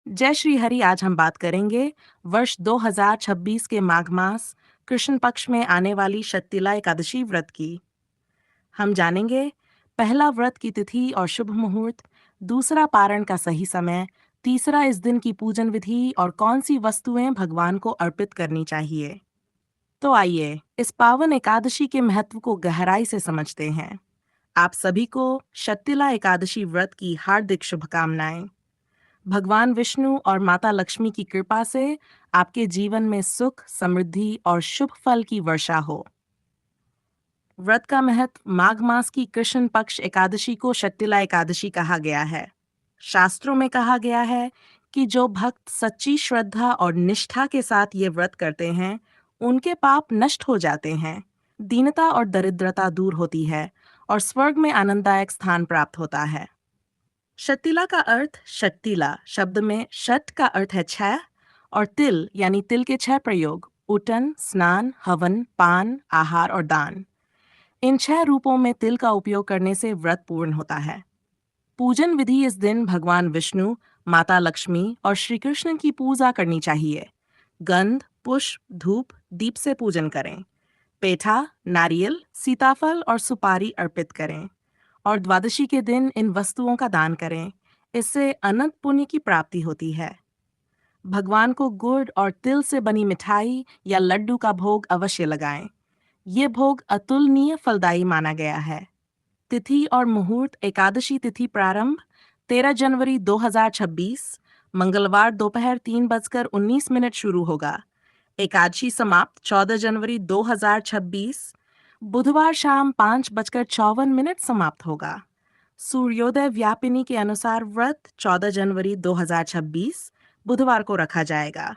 जय श्री हरि। आज हम बात करेंगे वर्ष 2026 के माघ मास कृष्ण पक्ष में आने वाली शक्तिला एकादशी व्रत की। हम जानेंगे पहला व्रत की तिथि और शुभ मुहूर्त, दूसरा पारण का सही समय, तीसरा इस दिन की पूजन विधि और कौन सी वस्तुएं भगवान को अर्पित करनी चाहिए। तो आइए इस पावन एकादशी के महत्व को गहराई से समझते हैं। आप सभी को शक्तिला एकादशी व्रत की हार्दिक शुभकामनाएं। भगवान विष्णु और माता लक्ष्मी की कृपा से आपके जीवन में सुख, समृद्धि और शुभ फल की वर्षा हो। व्रत का महत्व। माघ मास की कृष्ण पक्ष एकादशी को शक्तिला एकादशी कहा गया है। शास्त्रों में कहा गया है कि जो भक्त सच्ची श्रद्धा और निष्ठा के साथ ये व्रत करते हैं, उनके पाप नष्ट हो जाते हैं, दीनता और दरिद्रता दूर होती है और स्वर्ग में आनंददायक स्थान प्राप्त होता है। शक्तिला का अर्थ। शक्तिला शब्द में शत का अर्थ है छह और तिल यानी तिल के छह प्रयोग: उटन, स्नान, हवन, पान, आहार और दान। इन छह रूपों में तिल का उपयोग करने से व्रत पूर्ण होता है। पूजन विधि। इस दिन भगवान विष्णु, माता लक्ष्मी और श्री कृष्ण की पूजा करनी चाहिए। गंध, पुष्प, धूप, दीप से पूजन करें। पेठा, नारियल, सीताफल और सुपारी अर्पित करें और द्वादशी के दिन इन वस्तुओं का दान करें। इससे अनंत पुण्य की प्राप्ति होती है। भगवान को गुड़ और तिल से बनी मिठाई या लड्डू का भोग अवश्य लगाएं। ये भोग अतुलनीय फलदायी माना गया है। तिथि और मुहूर्त। एकादशी तिथि प्रारंभ 13 जनवरी 2026 मंगलवार दोपहर 3:19 शुरू होगा। एकादशी समाप्त 14 जनवरी 2026 बुधवार शाम 5:54 समाप्त होगा। सूर्योदय व्यापिनी के अनुसार व्रत 14 जनवरी 2026 बुधवार को रखा जाएगा।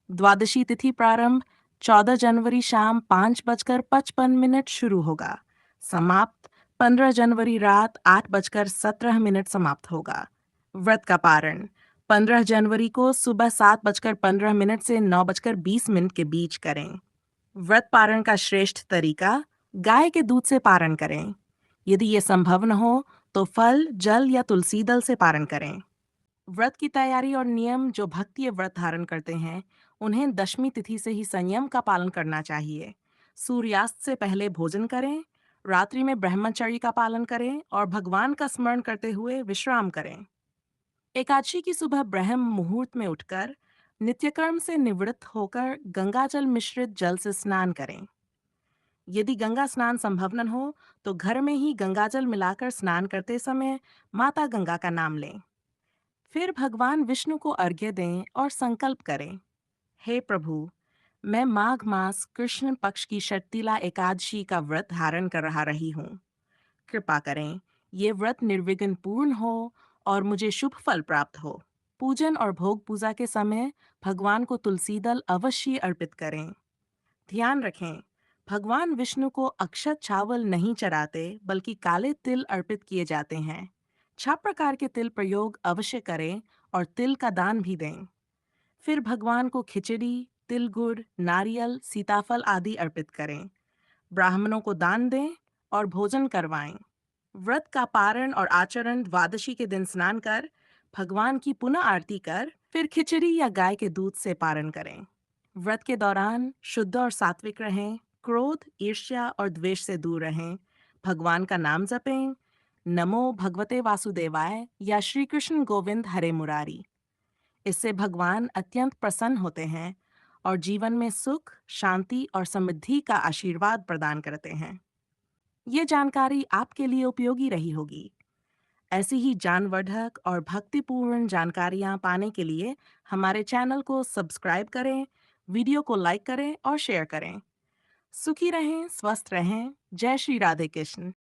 द्वादशी तिथि प्रारंभ 14 जनवरी शाम 5:55 शुरू होगा। समाप्त 15 जनवरी रात 8:17 समाप्त होगा। व्रत का पारण 15 जनवरी को सुबह 7:15 से 9:20 के बीच करें। व्रत पारण का श्रेष्ठ तरीका। गाय के दूध से पारण करें। यदि ये संभव न हो तो फल, जल या तुलसी दल से पारण करें। व्रत की तैयारी और नियम। जो भक्त ये व्रत धारण करते हैं, उन्हें दशमी तिथि से ही संयम का पालन करना चाहिए। सूर्यास्त से पहले भोजन करें, रात्रि में ब्रह्मचर्य का पालन करें और भगवान का स्मरण करते हुए विश्राम करें। एकादशी की सुबह ब्रह्म मुहूर्त में उठकर नित्यकर्म से निवृत्त होकर गंगाजल मिश्रित जल से स्नान करें। यदि गंगा स्नान संभव न हो तो घर में ही गंगाजल मिलाकर स्नान करते समय माता गंगा का नाम लें। फिर भगवान विष्णु को अर्घ्य दें और संकल्प करें, हे प्रभु, मैं माघ मास कृष्ण पक्ष की शक्तिला एकादशी का व्रत धारण कर रही हूँ। कृपा करें ये व्रत निर्विघ्न पूर्ण हो और मुझे शुभ फल प्राप्त हो। पूजन और भोग पूजा के समय भगवान को तुलसी दल अवश्य अर्पित करें। ध्यान रखें, भगवान विष्णु को अक्षत चावल नहीं चढ़ाते बल्कि काले तिल अर्पित किए जाते हैं। 6 प्रकार के तिल प्रयोग अवश्य करें और तिल का दान भी दें। फिर भगवान को खिचड़ी, तिल गुड़, नारियल, सीताफल आदि अर्पित करें। ब्राह्मणों को दान दें और भोजन करवाएं। व्रत का पारण और आचरण। द्वादशी के दिन स्नान कर भगवान की पुनः आरती कर फिर खिचड़ी या गाय के दूध से पारण करें। व्रत के दौरान शुद्ध और सात्विक रहें। क्रोध, ईर्ष्या और द्वेष से दूर रहें। भगवान का नाम जपें। नमो भगवते वासुदेवाय या श्री कृष्ण गोविंद हरे मुरारी। इससे भगवान अत्यंत प्रसन्न होते हैं और जीवन में सुख, शांति और समृद्धि का आशीर्वाद प्रदान करते हैं। ये जानकारी आपके लिए उपयोगी रही होगी। ऐसी ही ज्ञानवर्धक और भक्तिपूर्ण जानकारियाँ पाने के लिए हमारे चैनल को सब्सक्राइब करें, वीडियो को लाइक करें और शेयर करें। सुखी रहें, स्वस्थ रहें। जय श्री राधे कृष्ण।